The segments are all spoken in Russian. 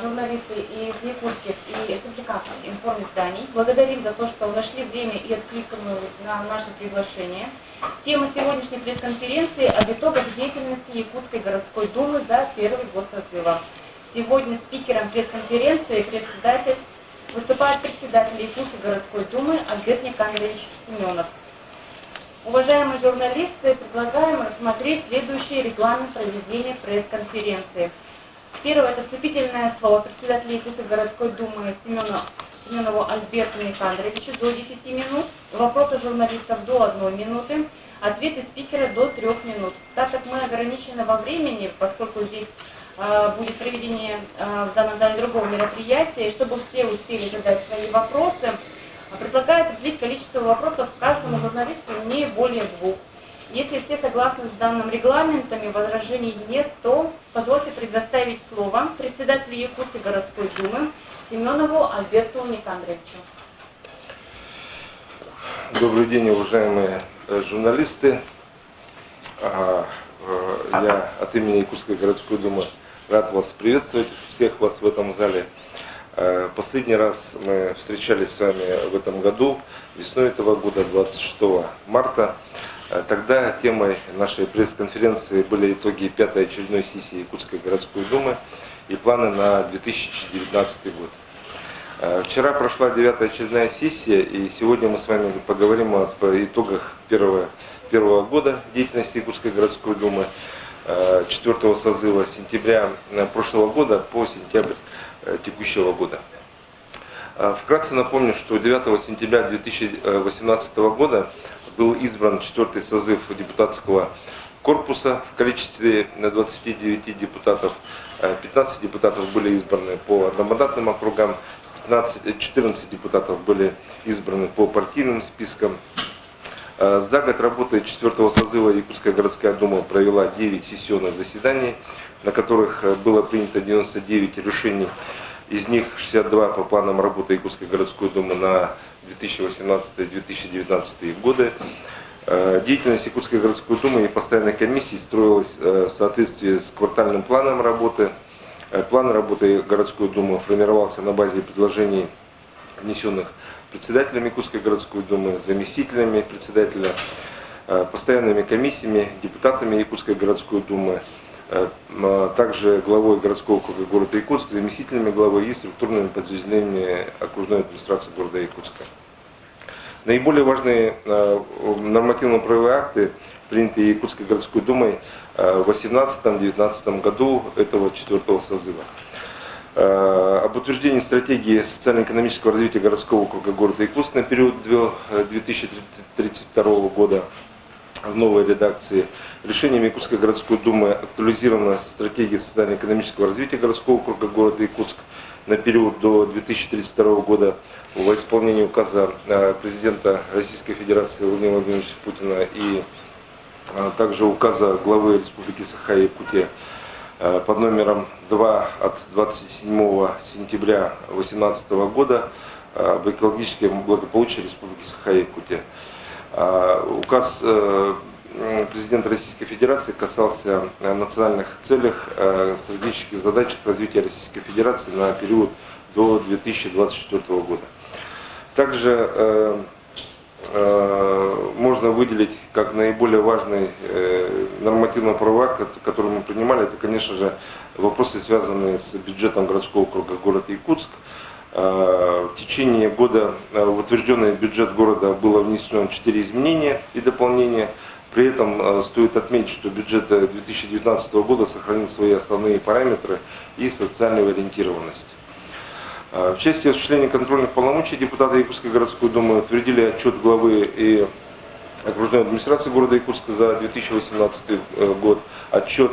журналисты из якутских и республиканских информизданий. Благодарим за то, что нашли время и откликнулись на наше приглашение. Тема сегодняшней пресс-конференции об итогах деятельности Якутской городской думы за первый год созыва. Сегодня спикером пресс-конференции выступает председатель Якутской городской думы Альберт Никандрович Семенов. Уважаемые журналисты, предлагаем рассмотреть следующий регламент проведения пресс-конференции. Первое – это вступительное слово председателя Якутской городской думы Семенову Альберту Никандровичу до 10 минут, вопросы журналистов до 1 минуты, ответы спикера до 3 минут. Так как мы ограничены во времени, поскольку здесь будет проведение в данном зале другого мероприятия, и чтобы все успели задать свои вопросы, предлагаю определить количество вопросов каждому журналисту не более 2. Если все согласны с данным регламентом и возражений нет, то позвольте предоставить слово председателю Якутской городской думы Семенову Альберту Никандровичу. Добрый день, уважаемые журналисты. Я от имени Якутской городской думы рад вас приветствовать, всех вас в этом зале. Последний раз мы встречались с вами в этом году, весной этого года, 26 марта. Тогда темой нашей пресс-конференции были итоги 5-й очередной сессии Якутской городской думы и планы на 2019 год. Вчера прошла 9-я очередная сессия, и сегодня мы с вами поговорим об итогах первого года деятельности Якутской городской думы, 4-го созыва, с сентября прошлого года по сентябрь текущего года. Вкратце напомню, что 9 сентября 2018 года был избран 4-й созыв депутатского корпуса в количестве 29 депутатов. 15 депутатов были избраны по одномандатным округам, 14 депутатов были избраны по партийным спискам. За год работы 4-го созыва Якутская городская дума провела 9 сессионных заседаний, на которых было принято 99 решений. Из них 62 по планам работы Якутской городской думы на 2018-2019 годы. Деятельность Якутской городской думы и постоянной комиссии строилась в соответствии с квартальным планом работы. План работы городской думы формировался на базе предложений, внесенных председателем Якутской городской думы, заместителями председателя, постоянными комиссиями, депутатами Якутской городской думы, также главой городского округа города Якутск, заместителями главы и структурными подразделениями окружной администрации города Якутска. Наиболее важные нормативно-правовые акты, принятые Якутской городской думой в 2018-2019 году этого 4-го созыва. Об утверждении стратегии социально-экономического развития городского округа города Якутск на период до 2032 года в новой редакции. Решением Якутской городской думы актуализирована стратегия социально-экономического развития городского округа города Якутск на период до 2032 года во исполнении указа президента Российской Федерации Владимира Владимировича Путина и также указа главы Республики Саха-Якутия под номером 2 от 27 сентября 2018 года об экологическом благополучии Республики Саха-Якутия. Указ президента Российской Федерации касался национальных целей, стратегических задач развития Российской Федерации на период до 2024 года. Также можно выделить как наиболее важный нормативно-правовой акт, который мы принимали, это, конечно же, вопросы, связанные с бюджетом городского округа города Якутск. В течение года в утвержденный бюджет города было внесено 4 изменения и дополнения. При этом стоит отметить, что бюджет 2019 года сохранил свои основные параметры и социальную ориентированность. В части осуществления контрольных полномочий депутаты Якутской городской думы утвердили отчет главы и окружной администрации города Якутска за 2018 год, отчет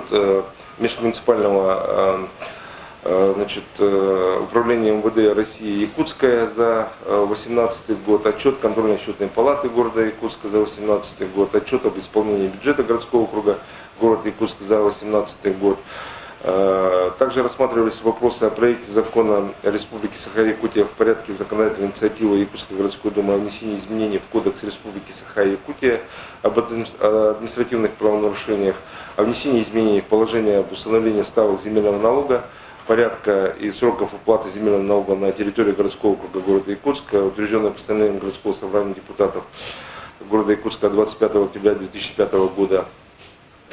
межмуниципального управления МВД России Якутская за 2018 год, отчет контрольно-счетной палаты города Якутска за 2018 год, отчет об исполнении бюджета городского округа города Якутск за 2018 год. Также рассматривались вопросы о проекте закона Республики Саха-Якутия в порядке законодательной инициативы Якутской городской думы о внесении изменений в Кодекс Республики Саха-Якутия об административных правонарушениях, о внесении изменений в положение об установлении ставок земельного налога, порядка и сроков уплаты земельного налога на территории городского округа города Якутска, утвержденное постановлением городского собрания депутатов города Якутска 25 октября 2005 года.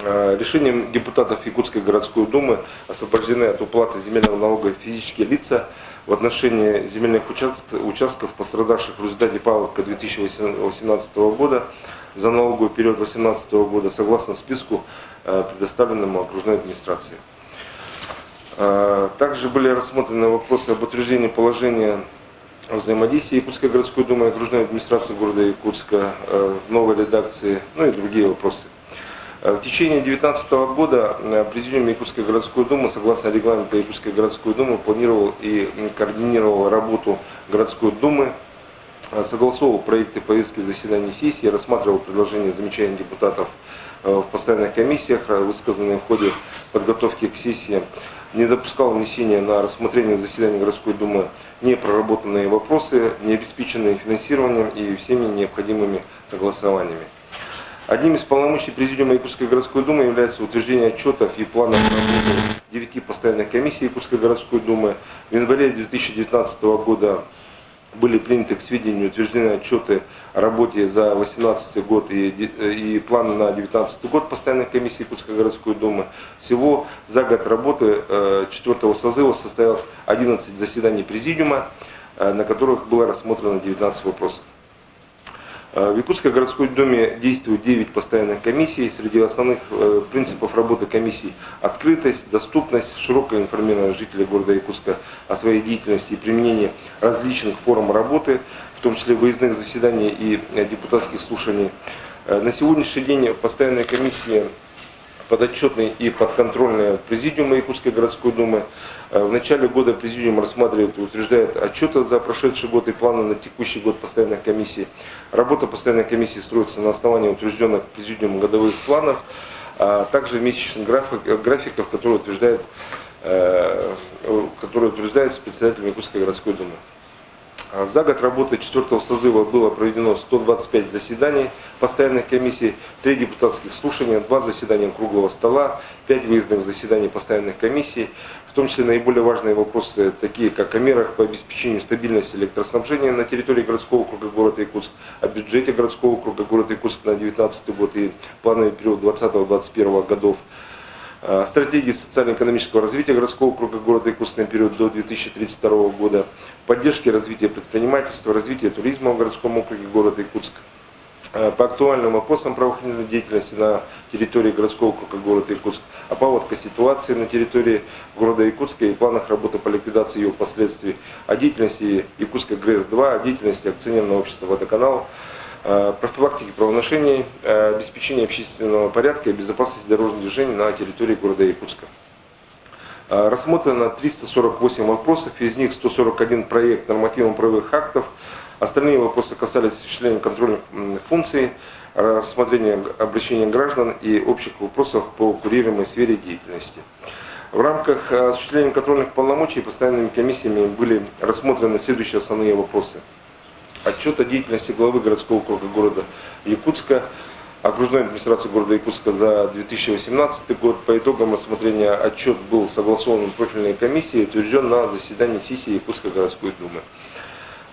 Решением депутатов Якутской городской думы освобождены от уплаты земельного налога физические лица в отношении земельных участков, пострадавших в результате паводка 2018 года за налоговый период 2018 года, согласно списку, предоставленному окружной администрации. Также были рассмотрены вопросы об утверждении положения о взаимодействии Якутской городской думы и окружной администрации города Якутска в новой редакции, ну и другие вопросы. В течение 2019 года Президиум Якутской городской думы, согласно регламенту Якутской городской думы, планировал и координировал работу городской думы, согласовывал проекты повестки заседаний сессии, рассматривал предложения и замечания депутатов в постоянных комиссиях, высказанные в ходе подготовки к сессии, не допускал внесения на рассмотрение заседаний городской думы непроработанные вопросы, не обеспеченные финансированием и всеми необходимыми согласованиями. Одним из полномочий Президиума Якутской городской думы является утверждение отчетов и планов работы 9 постоянных комиссий Якутской городской думы. В январе 2019 года были приняты к сведению утверждены отчеты о работе за 2018 год и планы на 2019 год постоянных комиссий Якутской городской думы. Всего за год работы 4-го созыва состоялось 11 заседаний Президиума, на которых было рассмотрено 19 вопросов. В Якутской городской думе действует 9 постоянных комиссий. Среди основных принципов работы комиссий открытость, доступность, широкая информированность жителей города Якутска о своей деятельности и применение различных форм работы, в том числе выездных заседаний и депутатских слушаний. На сегодняшний день постоянные комиссии подотчетные и подконтрольные Президиума Якутской городской думы. В начале года Президиум рассматривает и утверждает отчеты за прошедший год и планы на текущий год постоянных комиссий. Работа постоянной комиссии строится на основании утвержденных Президиумом годовых планов, а также месячных графиков, которые утверждается председателем Якутской городской думы. За год работы 4-го созыва было проведено 125 заседаний постоянных комиссий, 3 депутатских слушания, 2 заседания круглого стола, 5 выездных заседаний постоянных комиссий, в том числе наиболее важные вопросы, такие как о мерах по обеспечению стабильности электроснабжения на территории городского округа города Якутск, о бюджете городского округа города Якутск на 2019 год и плановый период 2020-2021 годов, стратегии социально-экономического развития городского округа города Якутск на период до 2032 года, поддержки развития предпринимательства, развития туризма в городском округе города Якутск, по актуальным вопросам правоохранительной деятельности на территории городского округа города Якутск, о паводке ситуации на территории города Якутска и планах работы по ликвидации ее последствий, о деятельности Якутска ГРЭС-2, о деятельности акционерного общества «Водоканал», профилактики правонарушений, обеспечения общественного порядка и безопасности дорожного движения на территории города Якутска. Рассмотрено 348 вопросов, из них 141 проект нормативно-правовых актов. Остальные вопросы касались осуществления контрольных функций, рассмотрения обращений граждан и общих вопросов по курируемой сфере деятельности. В рамках осуществления контрольных полномочий постоянными комиссиями были рассмотрены следующие основные вопросы. Отчет о деятельности главы городского округа города Якутска, окружной администрации города Якутска за 2018 год. По итогам рассмотрения отчет был согласован профильной комиссией и утвержден на заседании сессии Якутской городской думы.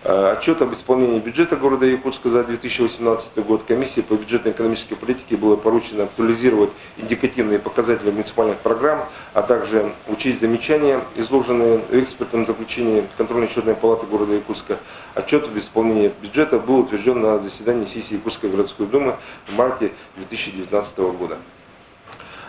Отчет об исполнении бюджета города Якутска за 2018 год. Комиссии по бюджетно-экономической политике было поручено актуализировать индикативные показатели муниципальных программ, а также учесть замечания, изложенные в экспертном заключении контрольно-счетной палаты города Якутска. Отчет об исполнении бюджета был утвержден на заседании сессии Якутской городской думы в марте 2019 года.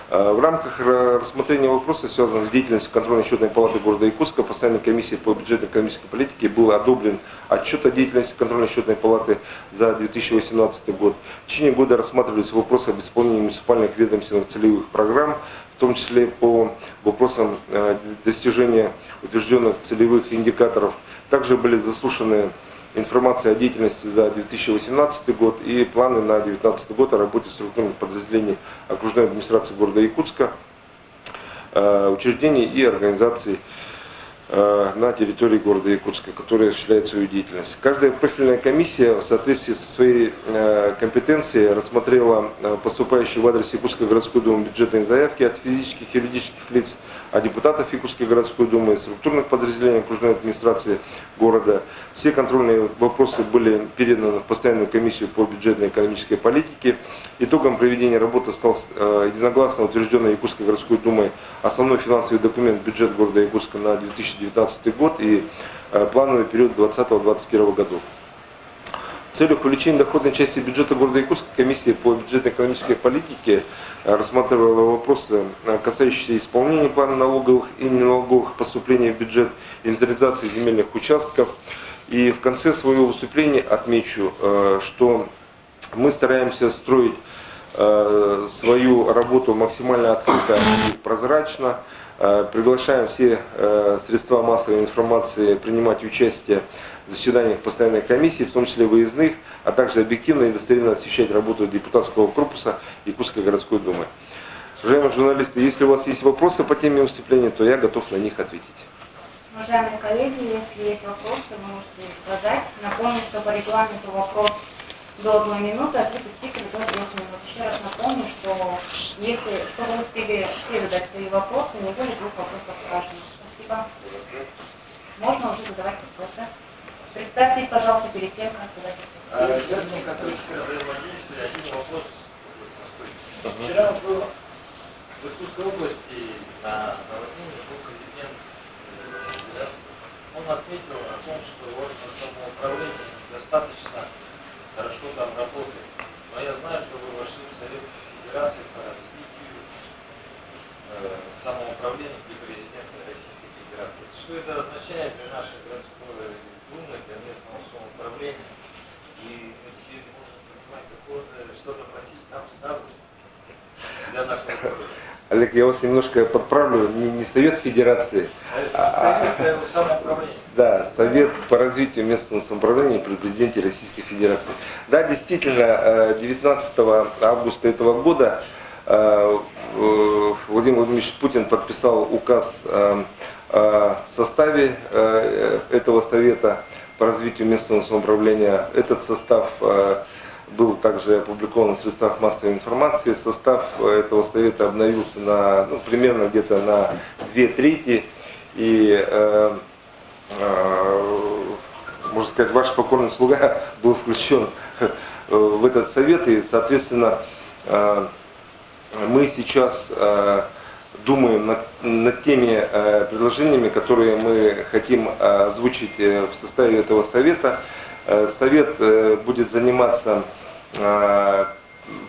В рамках рассмотрения вопросов, связанных с деятельностью контрольно-счетной палаты города Якутска, постоянной комиссии по бюджетно-экономической политике был одобрен отчет о деятельности контрольно-счетной палаты за 2018 год. В течение года рассматривались вопросы об исполнении муниципальных ведомственных целевых программ, в том числе по вопросам достижения утвержденных целевых индикаторов. Также были заслушаны информация о деятельности за 2018 год и планы на 2019 год о работе структурных подразделений окружной администрации города Якутска, учреждений и организаций на территории города Якутска, которые осуществляют свою деятельность. Каждая профильная комиссия в соответствии со своей компетенцией рассмотрела поступающие в адрес Якутской городской думы бюджетные заявки от физических и юридических лиц, от депутатов Якутской городской думы, структурных подразделений окружной администрации города. Все контрольные вопросы были переданы в постоянную комиссию по бюджетной и экономической политике. Итогом проведения работы стал единогласно утвержденный Якутской городской думой основной финансовый документ бюджет города Якутска на 2019 год и плановый период 2020-2021 годов. В целях увеличения доходной части бюджета города Якутска комиссия по бюджетно-экономической политике рассматривала вопросы, касающиеся исполнения плана налоговых и неналоговых поступлений в бюджет, инвентаризации земельных участков. И в конце своего выступления отмечу, что мы стараемся строить свою работу максимально открыто и прозрачно. Приглашаем все средства массовой информации принимать участие в заседаниях постоянной комиссии, в том числе выездных, а также объективно и достоверно освещать работу депутатского корпуса Якутской городской думы. Уважаемые журналисты, если у вас есть вопросы по теме выступления, то я готов на них ответить. Уважаемые коллеги, если есть вопросы, вы можете их задать. Напомню, что по регламенту вопрос до 1 минуты, ответы спикера до 3 минут. Еще раз напомню, что если вы успели все задать свои вопросы, не будет 2 вопросов каждому. Спасибо. Можно уже задавать вопросы. Представьтесь, пожалуйста, перед тем, как задать вопросы. Верненько точка взаимодействия. Один вопрос простой. Вчера был в Иркутской области на наводнении был президент Российской Федерации. Он отметил о том, что органы самоуправления достаточно хорошо там работает. Но я знаю, что вы вошли в Совет Федерации по развитию самоуправления при президенции Российской Федерации. Что это означает для нашей городской думы, для местного самоуправления? И мы теперь можем принимать законы, что-то просить нам сказывать для нашего города. Олег, я вас немножко подправлю, не Совет Федерации, Совет самоуправления. Да, Совет по развитию местного самоуправления при президенте Российской Федерации. Да, действительно, 19 августа этого года Владимир Владимирович Путин подписал указ о составе этого Совета по развитию местного самоуправления. Этот состав был также опубликован в средствах массовой информации. Состав этого совета обновился примерно где-то на 2/3. И, можно сказать, ваш покорный слуга был включен в этот совет. И, соответственно, мы сейчас думаем над теми предложениями, которые мы хотим озвучить в составе этого совета. Совет будет заниматься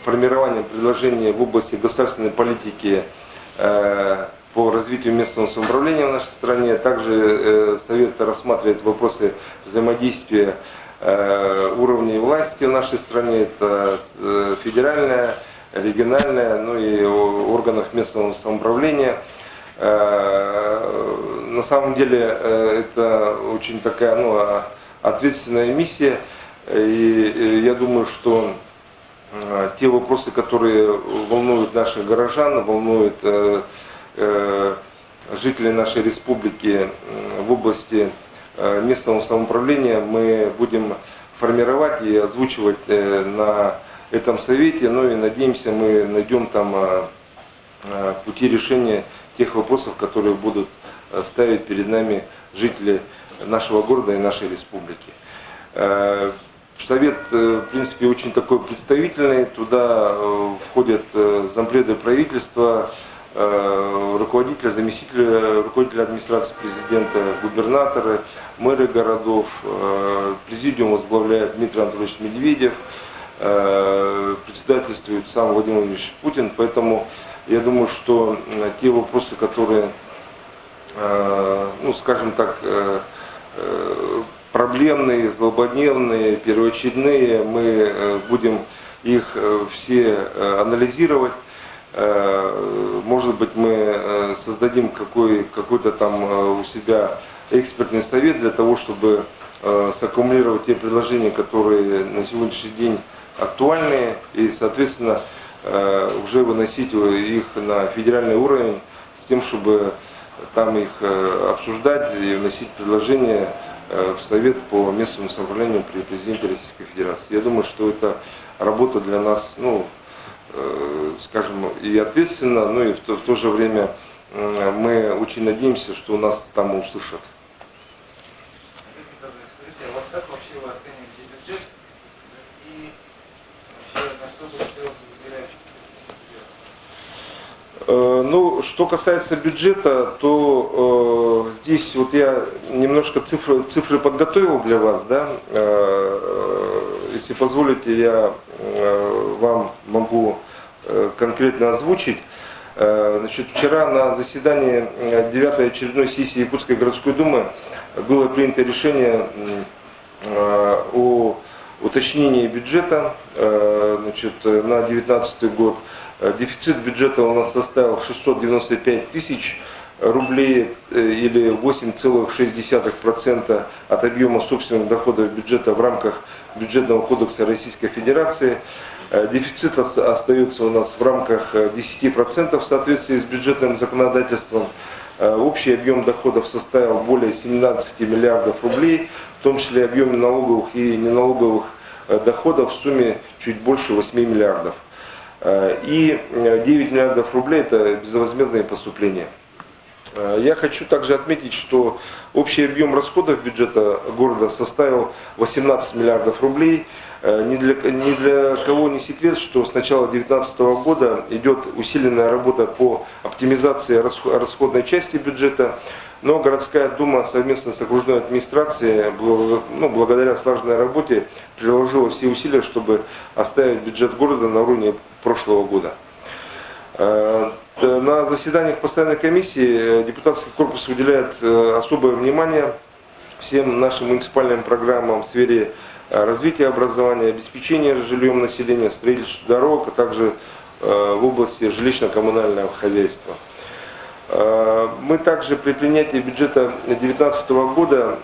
формированием предложений в области государственной политики по развитию местного самоуправления в нашей стране. Также Совет рассматривает вопросы взаимодействия уровней власти в нашей стране. Это федеральная, региональная, и органов местного самоуправления. На самом деле это очень такая ответственная миссия, и я думаю, что те вопросы, которые волнуют наших горожан, волнуют жителей нашей республики в области местного самоуправления, мы будем формировать и озвучивать на этом совете, и надеемся, мы найдем там пути решения тех вопросов, которые будут ставить перед нами жители нашего города и нашей республики. Совет, в принципе, очень такой представительный. Туда входят зампреды правительства, руководитель, заместитель руководителя администрации президента, губернаторы, мэры городов. Президиум возглавляет Дмитрий Анатольевич Медведев, председательствует сам Владимир Владимирович Путин. Поэтому я думаю, что те вопросы, которые, скажем так, проблемные, злободневные, первоочередные, мы будем их все анализировать. Может быть, мы создадим какой-то там у себя экспертный совет для того, чтобы саккумулировать те предложения, которые на сегодняшний день актуальны, и, соответственно, уже выносить их на федеральный уровень с тем, чтобы там их обсуждать и вносить предложения в Совет по местному самоуправлению при президенте Российской Федерации. Я думаю, что это работа для нас, ну, скажем, и ответственна, но и в то же время мы очень надеемся, что нас там услышат. Скажите, а вот как вообще вы оцениваете бюджет и вообще на что бы хотелось бы выделять? Ну, что касается бюджета, то здесь вот я немножко цифры подготовил для вас, да. Если позволите, я вам могу конкретно озвучить. Значит, вчера на заседании 9-й очередной сессии Якутской городской думы было принято решение о уточнении бюджета, значит, на 2019 год. Дефицит бюджета у нас составил 695 тысяч рублей или 8,6% от объема собственных доходов бюджета в рамках Бюджетного кодекса Российской Федерации. Дефицит остается у нас в рамках 10% в соответствии с бюджетным законодательством. Общий объем доходов составил более 17 миллиардов рублей, в том числе объем налоговых и неналоговых доходов в сумме чуть больше 8 миллиардов. И 9 миллиардов рублей – это безвозмездные поступления. Я хочу также отметить, что общий объем расходов бюджета города составил 18 миллиардов рублей. Ни для кого не секрет, что с начала 2019 года идет усиленная работа по оптимизации расходной части бюджета. Но городская дума совместно с окружной администрацией, благодаря слаженной работе, приложила все усилия, чтобы оставить бюджет города на уровне прошлого года. На заседаниях постоянной комиссии депутатский корпус уделяет особое внимание всем нашим муниципальным программам в сфере развития образования, обеспечения жильем населения, строительства дорог, а также в области жилищно-коммунального хозяйства. Мы также при принятии бюджета 2019 года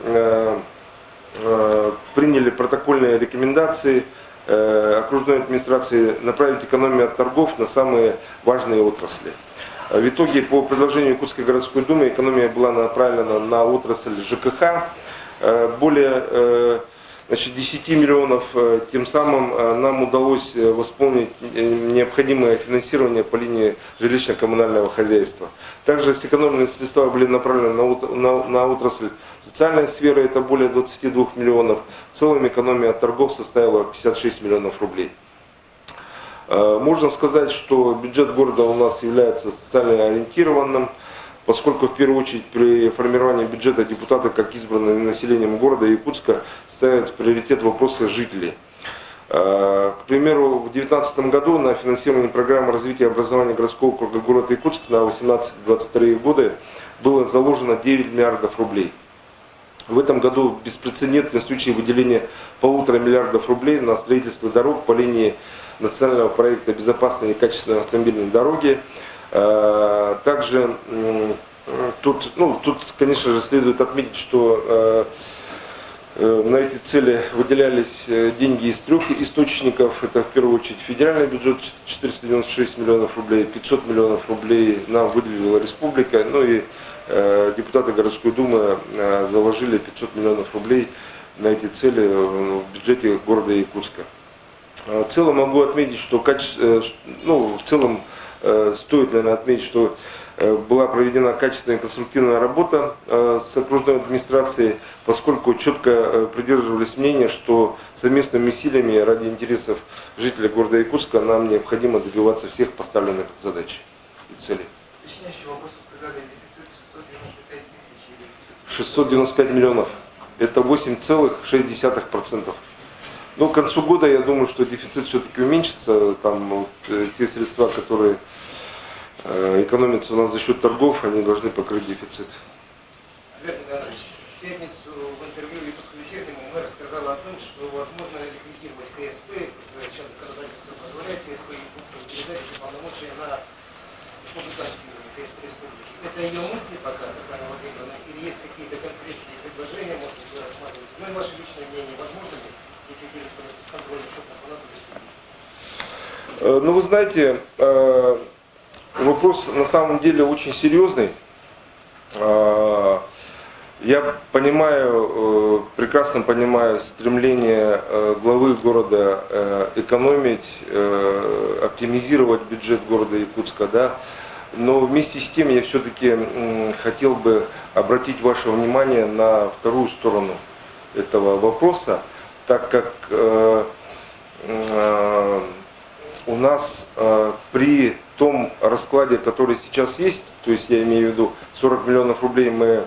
приняли протокольные рекомендации окружной администрации направить экономию от торгов на самые важные отрасли. В итоге, по предложению Якутской городской думы, экономия была направлена на отрасль ЖКХ, более 10 миллионов, тем самым нам удалось восполнить необходимое финансирование по линии жилищно-коммунального хозяйства. Также сэкономленные средства были направлены на отрасль социальной сферы, это более 22 миллионов. В целом экономия от торгов составила 56 миллионов рублей. Можно сказать, что бюджет города у нас является социально ориентированным, поскольку в первую очередь при формировании бюджета депутаты, как избранные населением города Якутска, ставят в приоритет вопросы жителей. К примеру, в 2019 году на финансирование программы развития образования городского округа города Якутск на 18-22 годы было заложено 9 миллиардов рублей. В этом году беспрецедентный случай выделения 1,5 миллиардов рублей на строительство дорог по линии национального проекта «Безопасные и качественные автомобильные дороги». Также тут, конечно же, следует отметить, что на эти цели выделялись деньги из 3 источников. Это в первую очередь федеральный бюджет 496 миллионов рублей, 500 миллионов рублей нам выделила республика, ну и депутаты городской думы заложили 500 миллионов рублей на эти цели в бюджете города Якутска. В целом могу отметить, что стоит, наверное, отметить, что была проведена качественная и конструктивная работа с окружной администрацией, поскольку четко придерживались мнения, что совместными усилиями ради интересов жителей города Якутска нам необходимо добиваться всех поставленных задач и целей. Уточняющий вопрос, сказали, дефицит 695 тысяч. 695 миллионов. Это 8,6%. Но к концу года я думаю, что дефицит все-таки уменьшится. Там те средства, которые экономятся у нас за счет торгов, они должны покрыть дефицит. Олег Иванович, в пятницу в интервью Якутскому вечернему мэр сказал о том, что возможно ликвидировать КСП, сейчас законодательство позволяет КСП Якутскому передать еще полномочия на республиканский уровень, КСП республики. Это ее мысли пока, Светлана Владимировна, или есть какие-то конкретные предложения, может быть, вы рассматриваете? Ну и ваше личное мнение, возможно ли ликвидировать контроль счет на палату республики? Ну, вы знаете, вопрос на самом деле очень серьезный. Я понимаю, прекрасно понимаю стремление главы города экономить, оптимизировать бюджет города Якутска, да. Но вместе с тем я все-таки хотел бы обратить ваше внимание на вторую сторону этого вопроса, так как у нас при том раскладе, который сейчас есть, то есть я имею в виду 40 миллионов рублей мы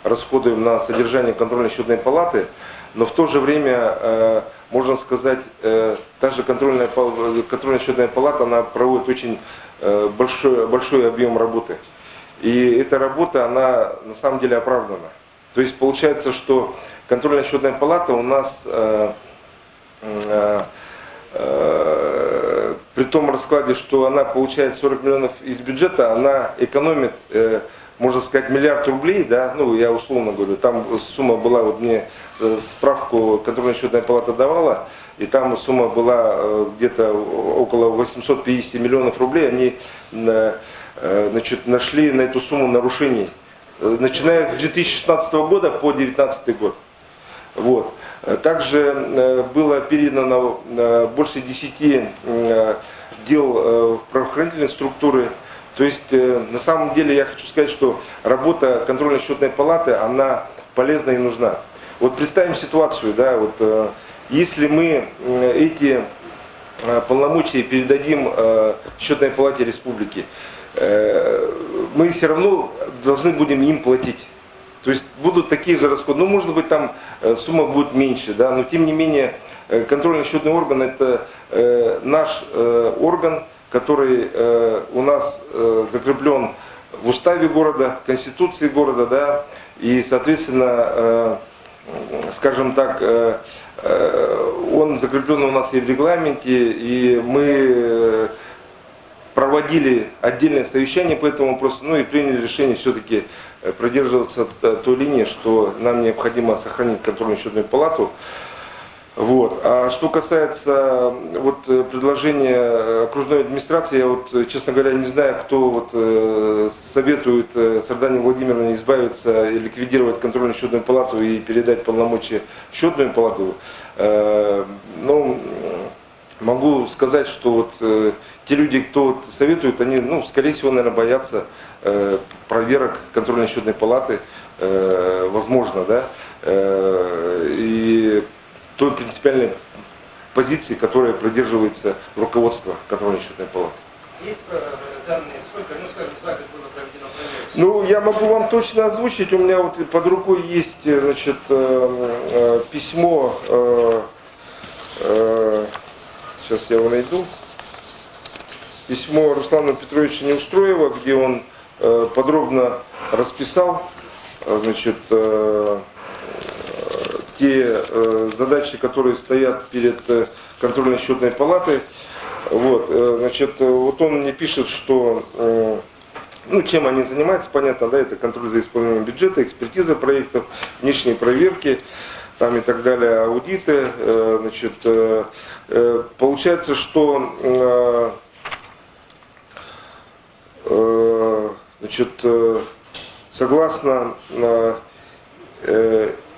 расходуем на содержание контрольно-счетной палаты, но в то же время, можно сказать, та же контрольно-счетная палата, она проводит очень большой объем работы. И эта работа, она на самом деле оправдана. То есть получается, что контрольно-счетная палата у нас при том раскладе, что она получает 40 миллионов из бюджета, она экономит, можно сказать, миллиард рублей, да, ну я условно говорю, там сумма была, вот мне справку контрольно-счетная палата давала, и там сумма была где-то около 850 миллионов рублей, они нашли на эту сумму нарушений, начиная с 2016 года по 2019 год. Вот. Также было передано больше 10 дел в правоохранительные структуры. То есть на самом деле я хочу сказать, что работа контрольно-счетной палаты, она полезна и нужна. Вот представим ситуацию, да, вот, если мы эти полномочия передадим счетной палате республики, мы все равно должны будем им платить. То есть будут такие же расходы, ну может быть там сумма будет меньше, да, но тем не менее контрольно-счетный орган это наш орган, который у нас закреплен в уставе города, в конституции города, да, и соответственно, скажем так, он закреплен у нас и в регламенте, и мы проводили отдельное совещание по этому вопросу, ну и приняли решение все-таки продерживаться той линии, что нам необходимо сохранить контрольно-счетную палату. Вот. А что касается вот, предложения окружной администрации, я вот, честно говоря, не знаю, кто вот, советует Сардане Владимировне избавиться и ликвидировать контрольно-счетную палату и передать полномочия в счетную палату. Но могу сказать, что вот, те люди, кто вот, советует, они, ну, скорее всего, наверное, боятся проверок контрольно-счетной палаты, возможно, да, и той принципиальной позиции, которая придерживается руководство контрольно-счетной палаты. Есть данные, сколько, ну скажем, за год было проведено проверок? Ну, я могу вам точно озвучить, у меня вот под рукой есть, значит, письмо, сейчас я его найду, письмо Руслана Петровича Неустроева, где он подробно расписал, значит, те задачи, которые стоят перед контрольно-счетной палатой. Вот, значит, вот он мне пишет, что, ну, чем они занимаются, понятно, да, это контроль за исполнением бюджета, экспертиза проектов, внешние проверки, там и так далее, аудиты. Значит, получается, что значит, согласно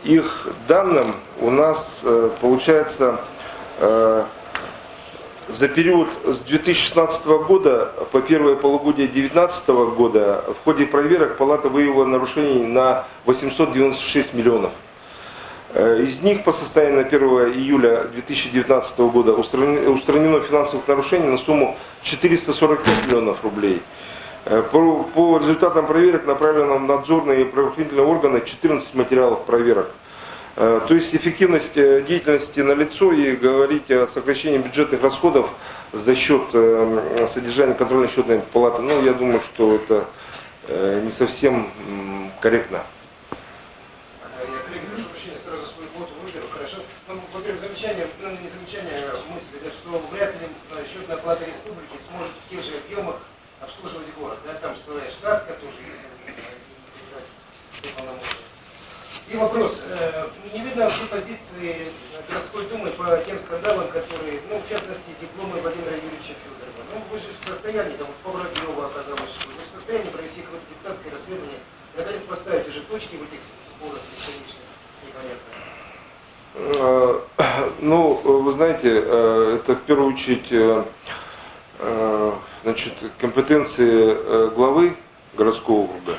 их данным, у нас получается за период с 2016 года по первое полугодие 2019 года в ходе проверок палата выявила нарушений на 896 миллионов. Из них по состоянию на 1 июля 2019 года устранено финансовых нарушений на сумму 445 миллионов рублей. По результатам проверок направлено в надзорные и правоохранительные органы 14 материалов проверок. То есть эффективность деятельности налицо, и говорить о сокращении бюджетных расходов за счет содержания контрольно-счетной палаты, ну, я думаю, что это не совсем корректно. Я, коллеги, прошу прощения, сразу свою квоту выберу, хорошо. Ну, во-первых, замечание, ну, не замечание, а мысль, это что вряд ли счетная палата республики сможет в тех же объемах обслуживать город, да, там своя штатка тоже есть, И вопрос. Не видно вообще позиции городской думы по тем скандалам, которые, ну, в частности, дипломы Владимира Юрьевича Федорова. Ну, вы же в состоянии, там, по Воробьеву оказалось, что вы в состоянии провести какое-то депутатское расследование, наконец поставить уже точки в этих спорах бесконечных, непонятно. Ну, вы знаете, это в первую очередь значит, компетенции главы городского округа,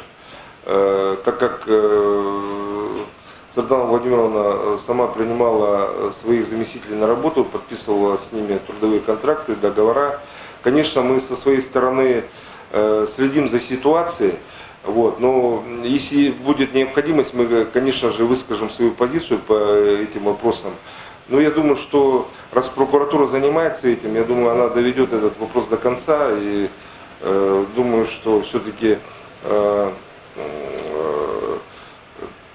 так как Сардана Владимировна сама принимала своих заместителей на работу, подписывала с ними трудовые контракты, договора. Конечно, мы со своей стороны следим за ситуацией, вот, но если будет необходимость, мы, конечно же, выскажем свою позицию по этим вопросам. Но я думаю, что раз прокуратура занимается этим, я думаю, она доведет этот вопрос до конца. И думаю, что все-таки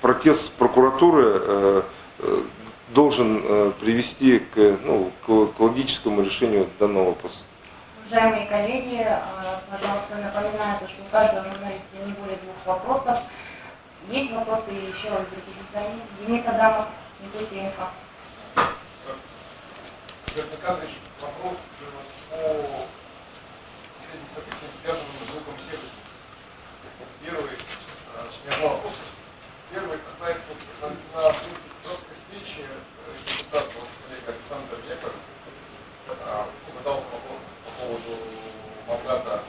протест прокуратуры должен привести к логическому решению данного вопроса. Уважаемые коллеги, пожалуйста, напоминаю, что у каждого журналиста не более 2 вопросов. Есть вопросы еще раз других? Денис Адамов, Никитенко. Александр Николаевич, вопрос по последним событиям, связанным с блоком сервиса. Первый, два вопроса. Первый касается на короткой встрече депутата, коллега Александр Яковлев, задал вопрос по поводу мандата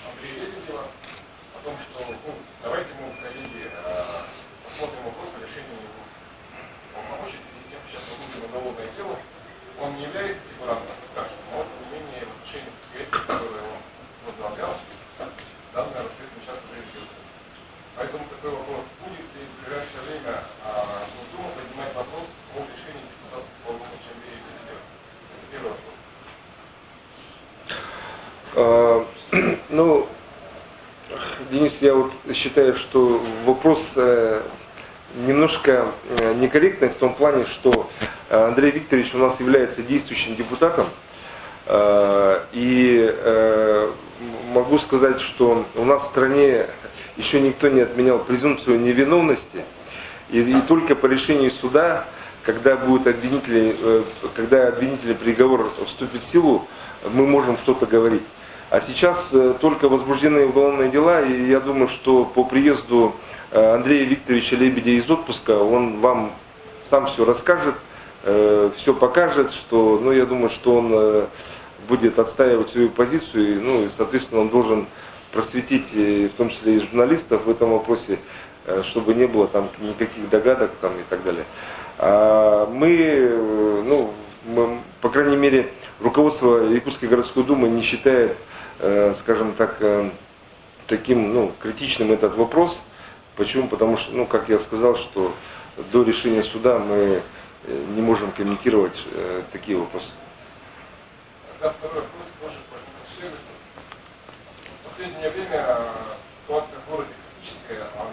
Андрея Лебедева, о том, что давайте мы, коллеги, посмотрим вопрос о решении его полномочий. Сейчас мы будем уголовное дело, он не является фигурантом, но тем не менее в отношении предприятия, которое он возглавлял, данное расследование сейчас уже ведется. Поэтому такой вопрос: будет ли в ближайшее время Дума поднимать вопрос о решении депутатских полномочий Андрея Лебедева? Это первый вопрос. Ну, Денис, я вот считаю, что вопрос немножко некорректный в том плане, что Андрей Викторович у нас является действующим депутатом. И могу сказать, что у нас в стране еще никто не отменял презумпцию невиновности. И только по решению суда, когда обвинительный приговор вступит в силу, мы можем что-то говорить. А сейчас только возбуждены уголовные дела, и я думаю, что по приезду Андрея Викторовича Лебедя из отпуска он вам сам все расскажет, все покажет, что, ну, я думаю, что он будет отстаивать свою позицию, ну, и, соответственно, он должен просветить, в том числе и журналистов в этом вопросе, чтобы не было там никаких догадок там, и так далее. А мы, по крайней мере, руководство Якутской городской думы не считает, скажем так, таким, критичным этот вопрос. Почему? Потому что, как я сказал, что до решения суда мы не можем комментировать такие вопросы. Тогда второй вопрос тоже по сервису. В последнее время ситуация в городе критическая, а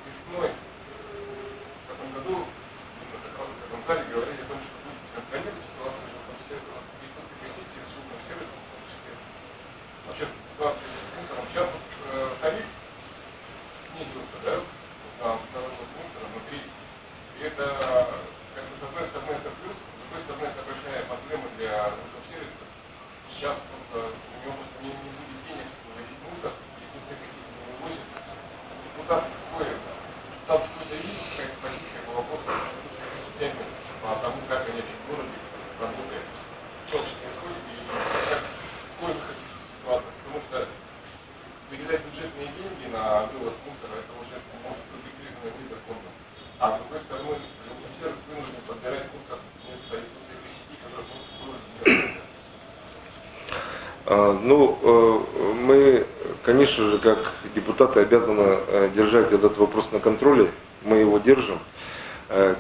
весной в этом году в этом зале говорили о том, что будет контролировать ситуацию и после кризиса с шумным сервисом, в том числе. Вообще ситуация с мусором. Сейчас тариф снизился, да, на вывоз мусора внутри. И это, как бы, с одной стороны, это плюс, с другой стороны, это большая проблема для сервиса. Сейчас просто у него просто не будет денег, чтобы возить мусор, и все красители не вывозят. Депутат какой-то есть какая-то позиция по вопросу с красителями, по тому, как они в городе работают, что вообще происходит и какой выход из ситуации. Потому что выделять бюджетные деньги на вывоз мусора, это уже может быть признано незаконным. А с другой стороны, сервис вынужден подбирать мусор вместо своих сети, которые просто в городе не работают. Мы, конечно же, как депутаты обязаны держать этот вопрос на контроле, мы его держим.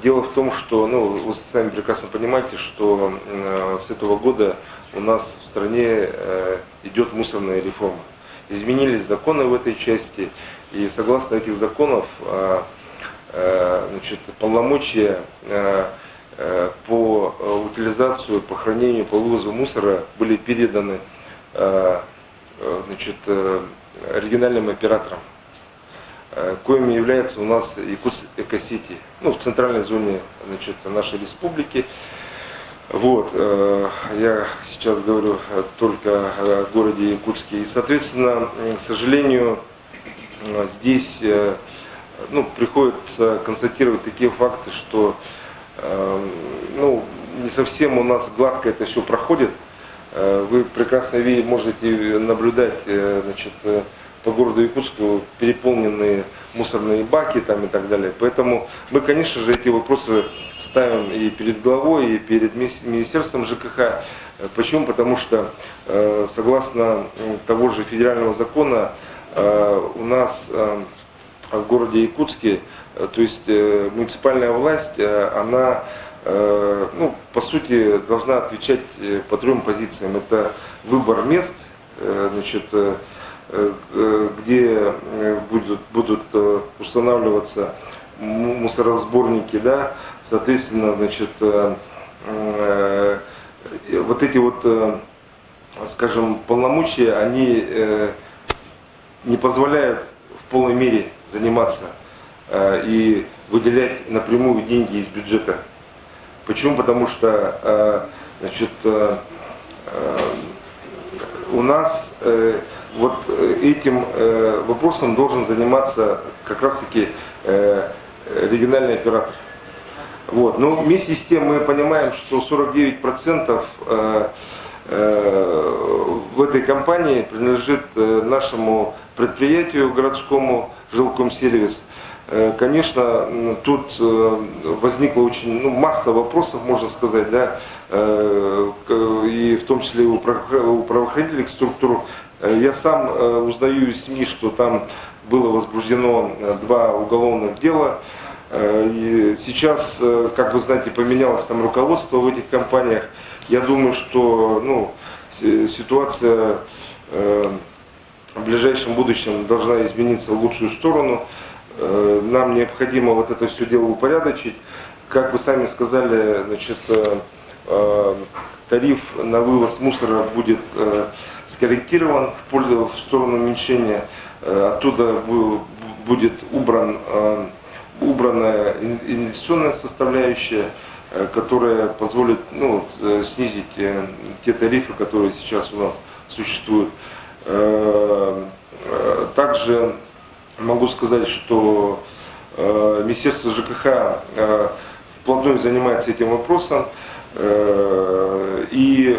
Дело в том, что, вы сами прекрасно понимаете, что с этого года у нас в стране идет мусорная реформа. Изменились законы в этой части, и согласно этих законов, полномочия по утилизацию, по хранению, по вывозу мусора были переданы региональным операторам. коими является у нас Якутск Экосити, ну, в центральной зоне, значит, нашей республики. Вот, я сейчас говорю только о городе Якутске. И, соответственно, к сожалению, здесь ну, приходится констатировать такие факты, что ну, не совсем у нас гладко это все проходит. Вы прекрасно можете наблюдать, значит, по городу Якутску переполненные мусорные баки там и так далее. Поэтому мы, конечно же, эти вопросы ставим и перед главой, и перед Министерством ЖКХ. Почему? Потому что согласно того же федерального закона у нас в городе Якутске, то есть муниципальная власть, она ну, по сути должна отвечать по трем позициям. Это выбор мест, значит, где будут устанавливаться мусоросборники, да, соответственно, значит, вот эти вот, скажем, полномочия, они не позволяют в полной мере заниматься и выделять напрямую деньги из бюджета. Почему? Потому что, значит, у нас вот этим вопросом должен заниматься как раз-таки региональный оператор. Вот. Но вместе с тем мы понимаем, что 49% в этой компании принадлежит нашему предприятию городскому Жилкомсервис. Конечно, тут возникла очень масса вопросов, можно сказать, да, и в том числе у правоохранительных структур. Я сам узнаю из СМИ, что там было возбуждено 2 уголовных дела. И сейчас, как вы знаете, поменялось там руководство в этих компаниях. Я думаю, что ну, ситуация в ближайшем будущем должна измениться в лучшую сторону. Нам необходимо вот это все дело упорядочить. Как вы сами сказали, значит, тариф на вывоз мусора будет скорректирован в сторону уменьшения. Оттуда будет убрана инвестиционная составляющая, которая позволит ну, снизить те тарифы, которые сейчас у нас существуют. Также могу сказать, что Министерство ЖКХ вплотную занимается этим вопросом. И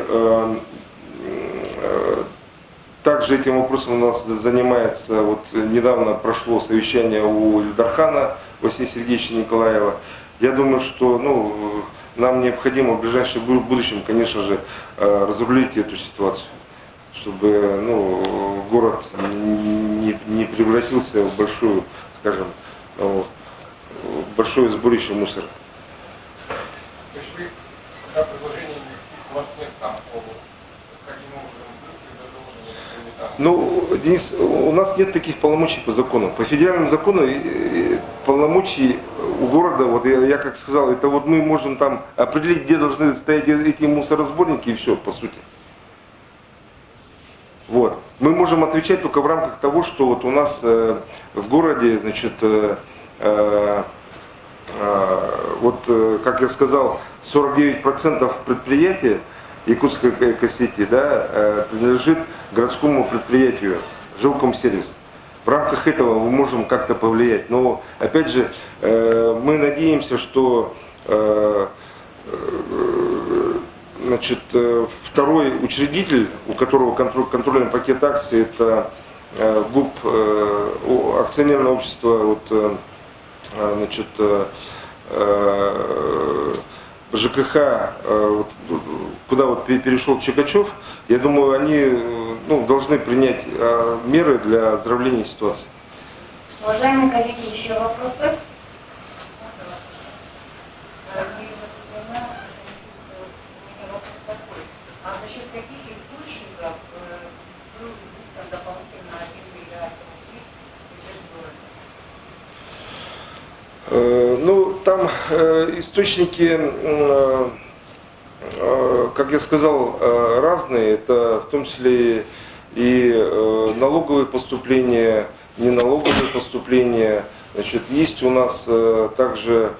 также этим вопросом у нас занимается, вот недавно прошло совещание у Ильдархана Василия Сергеевича Николаева. Я думаю, что ну, нам необходимо в ближайшем будущем, конечно же, разрулить эту ситуацию, чтобы ну, город не превратился в большую, скажем, в большое сборище мусора. То есть вы, когда предложений у вас нет там по каким образом быстро должны. Ну, Денис, у нас нет таких полномочий по закону. По федеральному закону полномочий у города, вот я как сказал, это вот мы можем там определить, где должны стоять эти мусоросборники и все, по сути. Вот. Мы можем отвечать только в рамках того, что вот у нас в городе, значит, вот, как я сказал, 49% предприятия Якутской Экосити, да, принадлежит городскому предприятию Жилкомсервис. В рамках этого мы можем как-то повлиять. Но, опять же, мы надеемся, что значит, второй учредитель, у которого контрольный пакет акций, это ГУП, акционерное общество, вот, значит, ЖКХ, вот, куда вот перешел Чикачев, я думаю, они ну, должны принять меры для оздоровления ситуации. Уважаемые коллеги, еще вопросы? А за счет каких источников был изыскан дополнительно 1 миллиард рублей в бюджет города? Ну, там источники, как я сказал, разные. Это в том числе и налоговые поступления, неналоговые поступления. Значит, есть у нас также,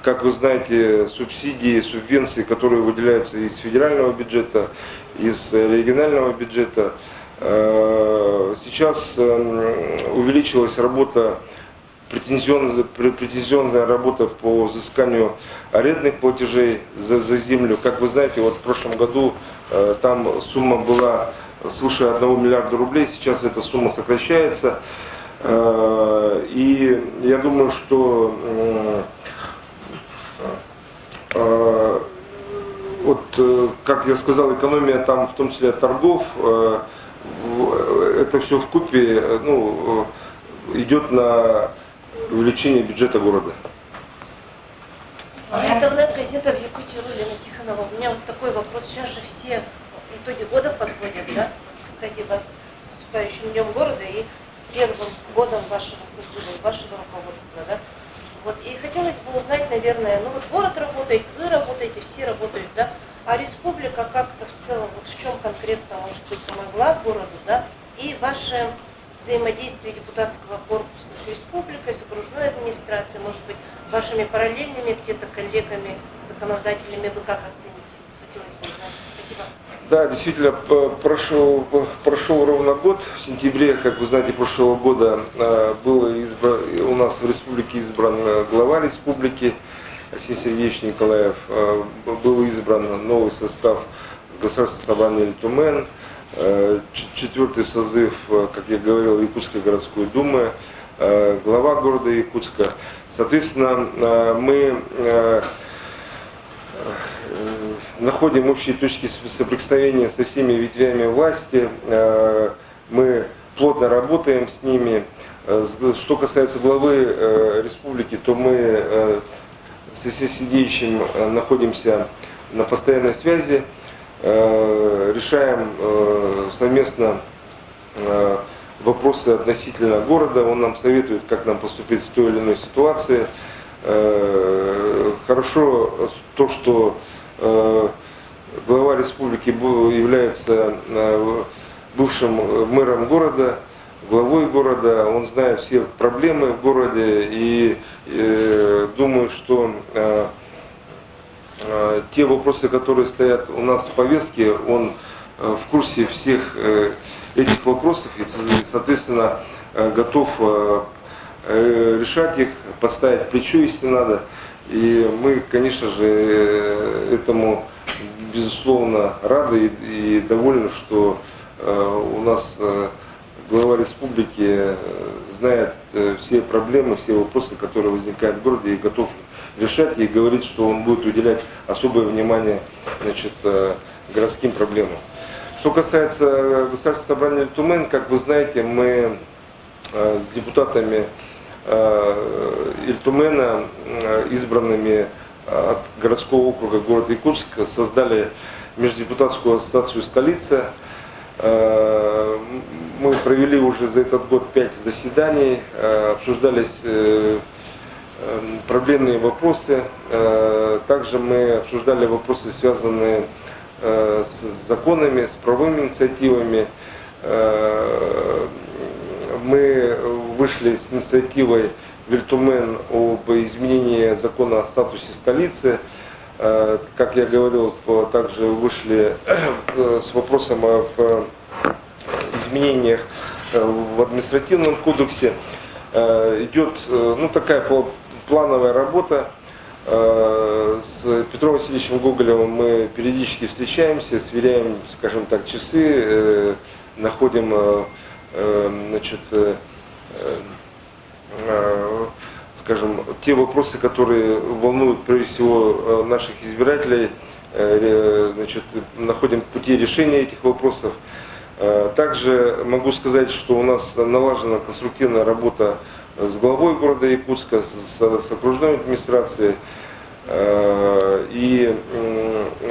как вы знаете, субсидии, субвенции, которые выделяются из федерального бюджета, из регионального бюджета. Сейчас увеличилась работа, претензионная работа по взысканию арендных платежей за землю. Как вы знаете, вот в прошлом году там сумма была свыше 1 миллиарда рублей, сейчас эта сумма сокращается. И я думаю, что вот, как я сказал, экономия там, в том числе от торгов, это все вкупе, ну, идет на увеличение бюджета города. Интернет-газета в Якутии Рулина Тихонова. У меня вот такой вопрос. Сейчас же все итоги года подводят, да? Кстати, вас с наступающим днем города и первым годом вашего созыва и вашего руководства, да? Вот, и хотелось бы узнать, наверное, ну вот город работает, вы работаете, все работают, да? А республика как-то в целом, вот в чем конкретно, может быть, помогла городу, да? И ваше взаимодействие депутатского корпуса с республикой, с окружной администрацией, может быть, вашими параллельными где-то коллегами, законодателями, вы как оцените? Хотелось бы узнать. Спасибо. Да, действительно, прошел ровно год. В сентябре, как вы знаете, прошлого года у нас в республике избран глава республики Арсений Сергеевич Николаев. Был избран новый состав Государственного собрания Ильтумен. 4-й созыв, как я говорил, Якутской городской думы, глава города Якутска. Соответственно, мы находим общие точки соприкосновения со всеми ветвями власти, мы плотно работаем с ними. Что касается главы республики, то мы с Арсением Сергеевичем находимся на постоянной связи, решаем совместно вопросы относительно города, он нам советует, как нам поступить в той или иной ситуации. Хорошо то, что глава республики является бывшим мэром города, главой города, он знает все проблемы в городе, и думаю, что те вопросы, которые стоят у нас в повестке, он в курсе всех этих вопросов и, соответственно, готов решать их, подставить плечо, если надо. И мы, конечно же, этому, безусловно, рады и довольны, что у нас глава республики знает все проблемы, все вопросы, которые возникают в городе, и готов решать, и говорит, что он будет уделять особое внимание, значит, городским проблемам. Что касается Государственного собрания Ильтумен, как вы знаете, мы с депутатами Ильтумена, избранными от городского округа города Якутск, создали междепутатскую ассоциацию «Столица». Мы провели уже за этот год 5 заседаний, обсуждались проблемные вопросы. Также мы обсуждали вопросы, связанные с законами, с правовыми инициативами. Мы вышли с инициативой в Ильтумен об изменении закона о статусе столицы. Как я говорил, также вышли с вопросом об изменениях в административном кодексе. Идет такая плановая работа. С Петром Васильевичем Гоголевым мы периодически встречаемся, сверяем, скажем так, часы, находим, значит, скажем, те вопросы, которые волнуют прежде всего наших избирателей, значит, находим пути решения этих вопросов. Также могу сказать, что у нас налажена конструктивная работа с главой города Якутска, с окружной администрацией. И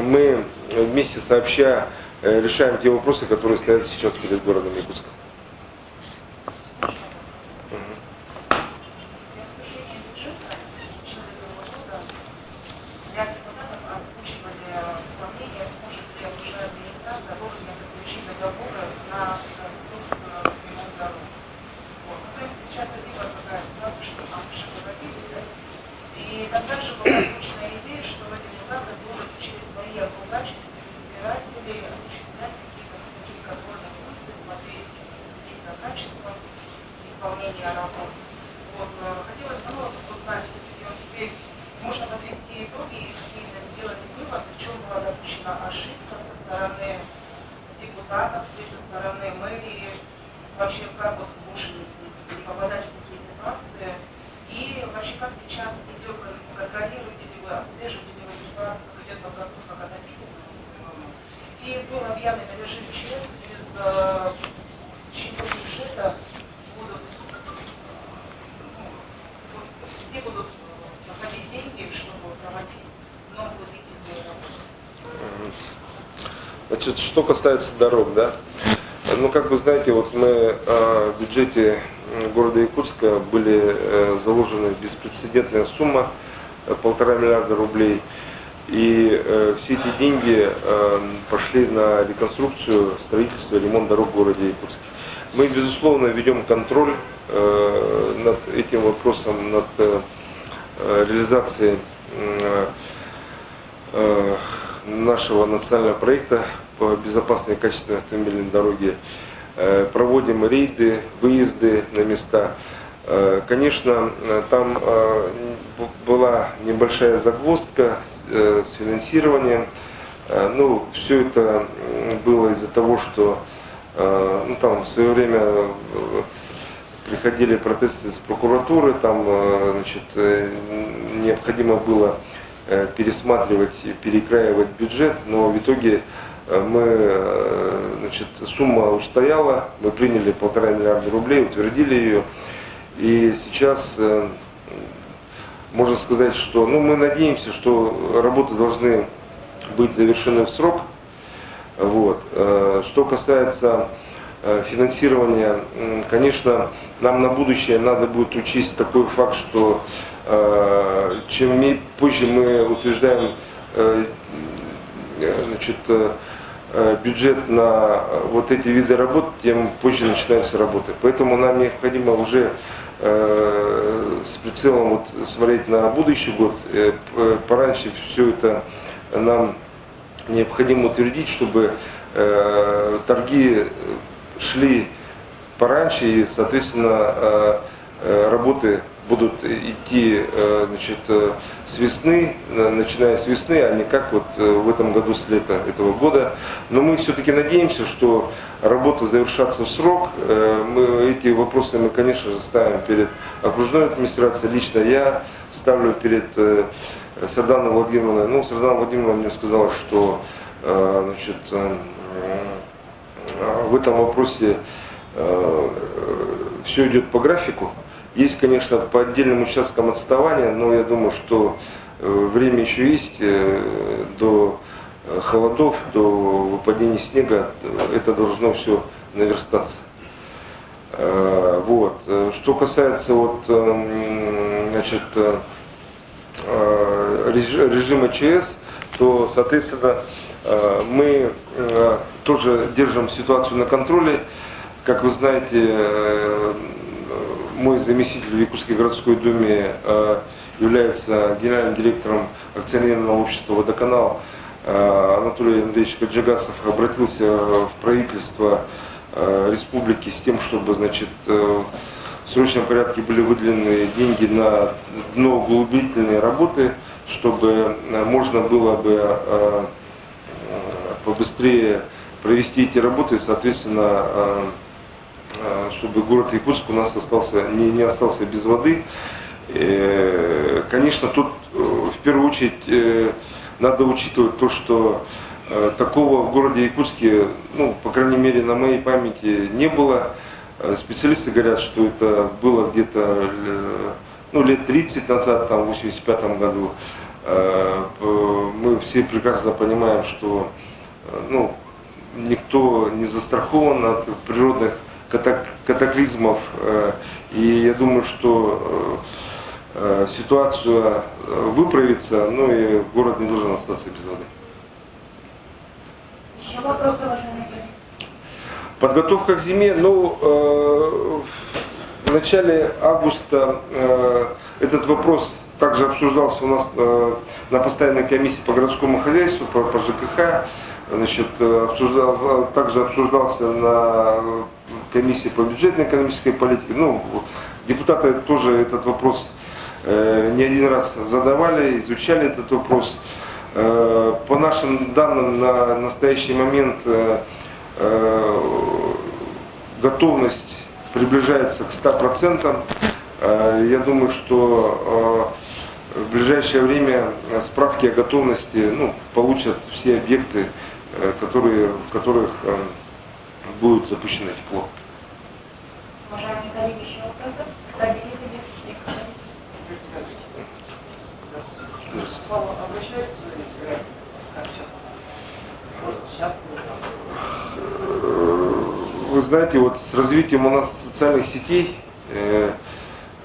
мы вместе сообща решаем те вопросы, которые стоят сейчас перед городом Якутском. Договора на реконструкцию ремонт дорог. Вот. В принципе, часто зима такая ситуация, что там пишет закопили, да? И тогда же была озвучена идея, что депутаты будут через свои обладательства избирателей осуществлять какие-то такие контрольные функции, следить за качеством исполнения работ. Вот, хотелось бы узнать все-таки, вот теперь можно подвести итоги и какие-то сделать вывод, в чем была допущена ошибка со стороны депутатов и со стороны мэрии, вообще как вот лучше не попадать в такие ситуации, и вообще как сейчас идет, контролируете ли вы, отслеживаете ли вы ситуацию, как идет подготовка к отопительному сезону. И был объявлен режим ЧС, из чьего бюджета будут, где будут находить деньги, чтобы проводить новую длительную работу. Значит, что касается дорог, да, ну, как вы знаете, вот мы в бюджете города Якутска были заложены беспрецедентная сумма, 1,5 миллиарда рублей, и все эти деньги пошли на реконструкцию, строительство, ремонт дорог в городе Якутске. Мы, безусловно, ведем контроль над этим вопросом, над реализацией нашего национального проекта по безопасной и качественной автомобильной дороге. Проводим рейды, выезды на места. Конечно, там была небольшая загвоздка с финансированием. Ну, все это было из-за того, что ну, там в свое время приходили протесты с прокуратуры, там значит, необходимо было пересматривать, перекраивать бюджет, но в итоге значит, сумма устояла, мы приняли 1,5 миллиарда рублей, утвердили ее, и сейчас можно сказать, что ну, мы надеемся, что работы должны быть завершены в срок. Вот. Что касается финансирования, конечно, нам на будущее надо будет учесть такой факт, что чем позже мы утверждаем значит, бюджет на вот эти виды работ, тем позже начинаются работы. Поэтому нам необходимо уже с прицелом вот смотреть на будущий год. Пораньше все это нам необходимо утвердить, чтобы торги шли пораньше и, соответственно, работы будут идти значит, с весны, начиная с весны, а не как вот в этом году с лета этого года. Но мы все-таки надеемся, что работа завершатся в срок. Эти вопросы мы, конечно же, ставим перед окружной администрацией. Лично я ставлю перед Сарданой Владимировной. Ну, Сардана Владимировна мне сказала, что значит, в этом вопросе все идет по графику. Есть, конечно, по отдельным участкам отставания, но я думаю, что время еще есть до холодов, до выпадения снега, это должно все наверстаться. Вот. Что касается вот, значит, режима ЧС, то, соответственно, мы тоже держим ситуацию на контроле. Как вы знаете, мой заместитель в Якутской городской думе является генеральным директором акционерного общества «Водоканал». Анатолий Андреевич Каджагасов обратился в правительство республики с тем, чтобы, значит, в срочном порядке были выделены деньги на дноуглубительные работы, чтобы можно было бы побыстрее провести эти работы и, соответственно, чтобы город Якутск у нас не остался без воды. Конечно, тут в первую очередь надо учитывать то, что такого в городе Якутске, ну, по крайней мере, на моей памяти не было. Специалисты говорят, что это было где-то ну, лет 30 назад, там, в 1985 году. Мы все прекрасно понимаем, что ну, никто не застрахован от природных катаклизмов. И я думаю, что ситуация выправится, ну и город не должен остаться без воды. Еще вопросы, уважаемые? Подготовка к зиме, ну, в начале августа этот вопрос также обсуждался у нас на постоянной комиссии по городскому хозяйству, по ЖКХ. Значит, также обсуждался на комиссии по бюджетной экономической политике. Ну, депутаты тоже этот вопрос не один раз задавали, изучали этот вопрос. По нашим данным, на настоящий момент готовность приближается к 100%. Я думаю, что в ближайшее время справки о готовности получат все объекты, в которых будет запущено тепло. Уважаемые коллеги, еще вопросы? К вам обращаются избиратели, как часто? Просто часто? Вы знаете, вот с развитием у нас социальных сетей,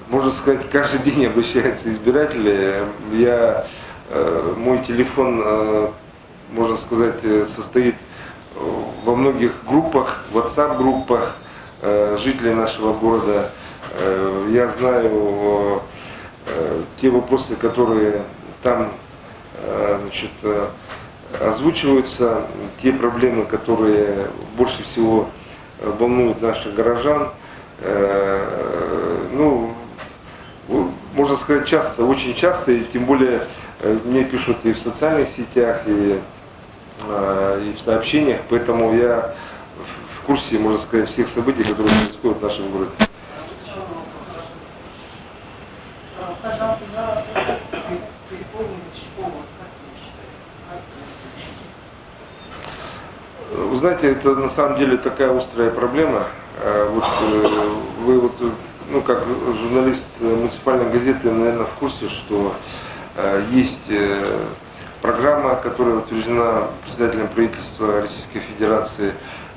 можно сказать, каждый день обращаются избиратели. Мой телефон, можно сказать, состоит во многих группах, WhatsApp-группах жителей нашего города. Я знаю те вопросы, которые там, значит, озвучиваются, те проблемы, которые больше всего волнуют наших горожан. Можно сказать, часто, очень часто, и тем более мне пишут и в социальных сетях, и в сообщениях, поэтому я в курсе, можно сказать, всех событий, которые происходят в нашем городе. Пожалуйста, Переполненность школы, как вы считаете? Вы знаете, это на самом деле такая острая проблема. Вы как журналист муниципальной газеты, наверное, в курсе, что есть программа, которая утверждена председателем правительства Российской Федерации.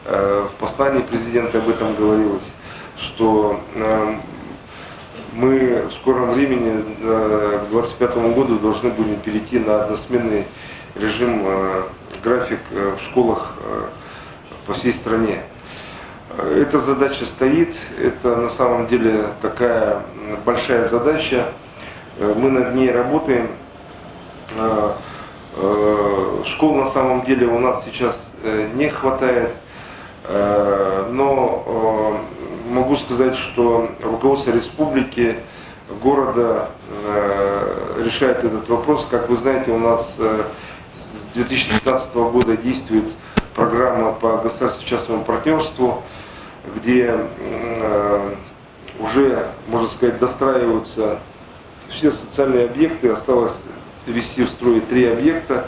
В послании президента об этом говорилось, что мы в скором времени, к 2025 году, должны будем перейти на односменный режим, график в школах по всей стране. Эта задача стоит, это на самом деле такая большая задача, мы над ней работаем. Школ на самом деле у нас сейчас не хватает, но могу сказать, что руководство республики, города решает этот вопрос. Как вы знаете, у нас с 2015 года действует программа по государственно-частному партнерству, где уже, можно сказать, достраиваются все социальные объекты. Осталось ввести в строй 3 объекта.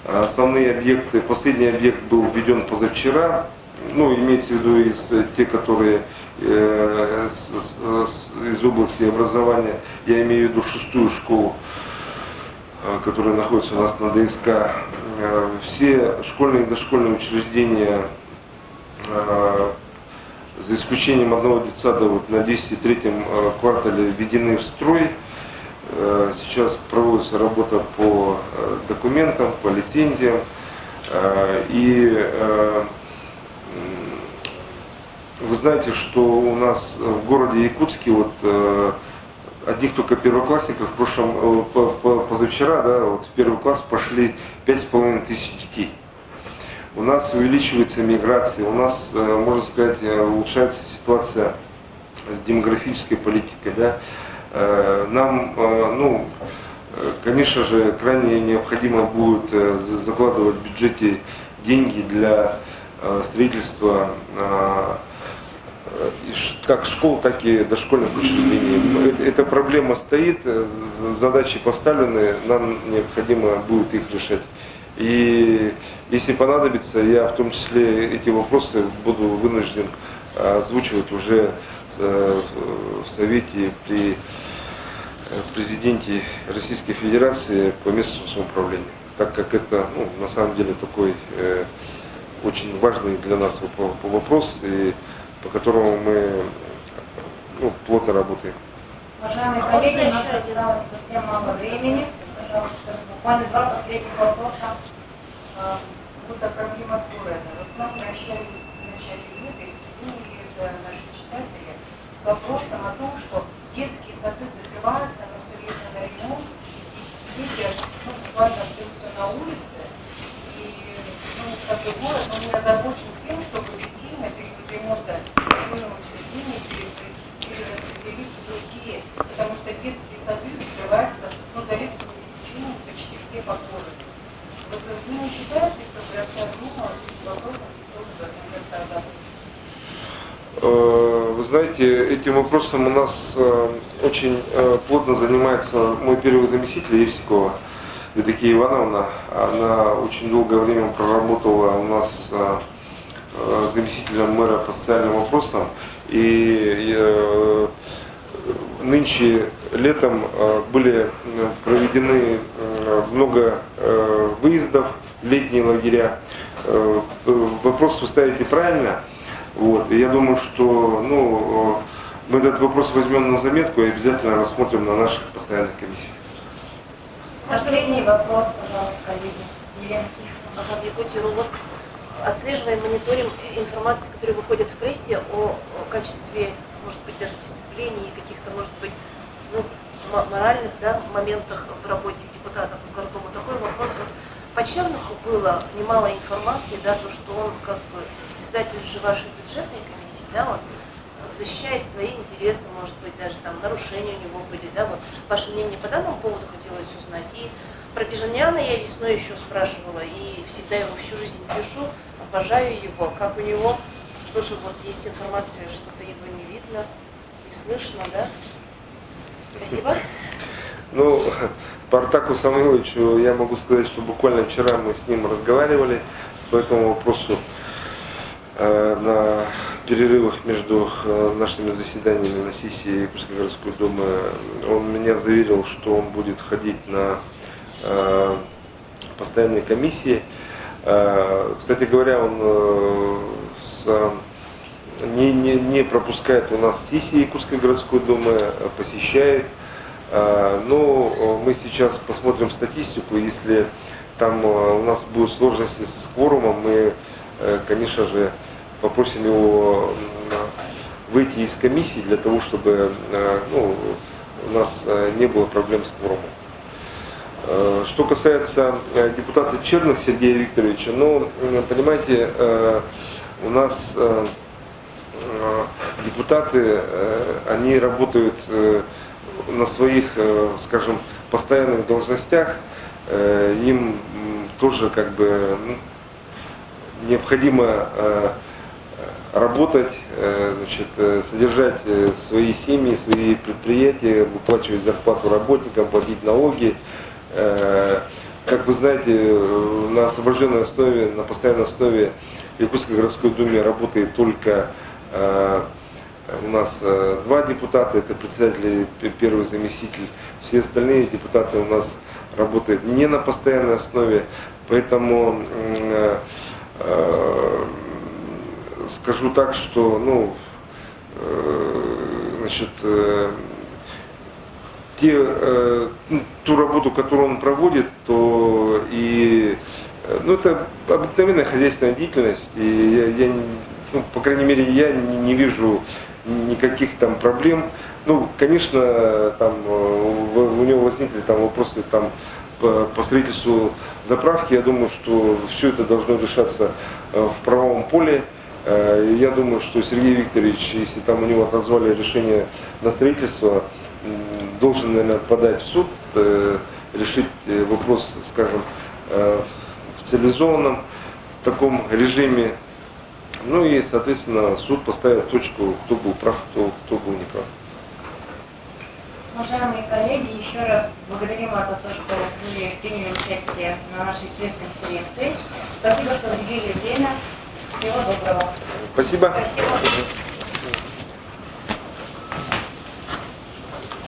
Основные объекты, последний объект был введен позавчера, имеется в виду те, которые из области образования, я имею в виду 6-ю школу, которая находится у нас на ДСК. Все школьные и дошкольные учреждения, за исключением одного детсада, на 203-м квартале введены в строй. Сейчас проводится работа по документам, по лицензиям. И вы знаете, что у нас в городе Якутске одних только первоклассников позавчера, в первый класс пошли 5500 детей. У нас увеличивается миграция, у нас, можно сказать, улучшается ситуация с демографической политикой. Нам, конечно же, крайне необходимо будет закладывать в бюджете деньги для строительства как школ, так и дошкольных учреждений. Эта проблема стоит, задачи поставлены, нам необходимо будет их решать. И если понадобится, я в том числе эти вопросы буду вынужден озвучивать уже в Совете при президенте Российской Федерации по местному самоуправлению, так как это на самом деле такой очень важный для нас вопрос, и по которому мы плотно работаем. Уважаемые коллеги, у нас осталось совсем мало времени. Пожалуйста, буквально 2 последних вопроса. Вот о проблемах города. Вот к нам обращались в начале лета, и это наши читатели, с вопросом о том, что детские сады закрываются, но все время на ремонт, и дети буквально остаются на улице. И как бы город, он не озабочен тем, чтобы детей на период ремонта школьного учреждения перераспределить в другие, потому что детские сады закрываются, за редким исключением, почти все по городу. Вот вы не считаете, что городская дума вопросом тоже должна как-то озаботиться? Вы знаете, этим вопросом у нас очень плотно занимается мой первый заместитель Евсикова Евдокия Ивановна. Она очень долгое время проработала у нас заместителем мэра по социальным вопросам. И нынче летом были проведены много выездов в летние лагеря. Вопрос вы ставите правильно. Вот. И я думаю, что мы этот вопрос возьмем на заметку и обязательно рассмотрим на наших постоянных комиссиях. Последний вопрос, пожалуйста, коллеги. Елена. Ага, в Якутии РУ. Отслеживаем, мониторим информацию, которая выходит в прессе о качестве, может быть, даже дисциплине и каких-то, может быть, моральных моментах в работе депутатов из городома. Такой вопрос. По Чернуху было немало информации, то, что он как бы председатель же вашей бюджетной комиссии, он защищает свои интересы, может быть, даже там нарушения у него были, ваше мнение по данному поводу хотелось узнать. И про Бежаняна я весной еще спрашивала, и всегда его всю жизнь пишу, обожаю его, как у него тоже есть информация, что-то его не видно, не слышно, Спасибо. По Артаку Самойловичу я могу сказать, что буквально вчера мы с ним разговаривали по этому вопросу на перерывах между нашими заседаниями на сессии Якутской городской думы. Он меня заверил, что он будет ходить на постоянные комиссии. Кстати говоря, он не пропускает у нас сессии Якутской городской думы, посещает. Но мы сейчас посмотрим статистику. Если там у нас будут сложности с кворумом, мы, конечно же, попросим его выйти из комиссии для того, чтобы у нас не было проблем с кворумом. Что касается депутата Черных Сергея Викторовича, понимаете, у нас депутаты, они работают на своих, скажем, постоянных должностях, им тоже необходимо работать, содержать свои семьи, свои предприятия, выплачивать зарплату работникам, платить налоги. Как вы знаете, на освобожденной основе, на постоянной основе в Якутской городской думе работает только у нас 2 депутата, это председатель и первый заместитель. Все остальные депутаты у нас работают не на постоянной основе, поэтому скажу так, что ту работу, которую он проводит, то это обыкновенная хозяйственная деятельность, и я, по крайней мере, я не вижу никаких там проблем. Конечно, там у него возникли там вопросы по строительству заправки. Я думаю, что все это должно решаться в правовом поле. Я думаю, что Сергей Викторович, если там у него отозвали решение на строительство, должен, наверное, подать в суд, решить вопрос, скажем, в цивилизованном таком режиме. И, соответственно, суд поставит точку, кто был прав, кто был неправ. Уважаемые коллеги, еще раз благодарим вас за то, что вы приняли участие на нашей пресс-конференции. Спасибо, что уделили время. Всего доброго. Спасибо. Спасибо.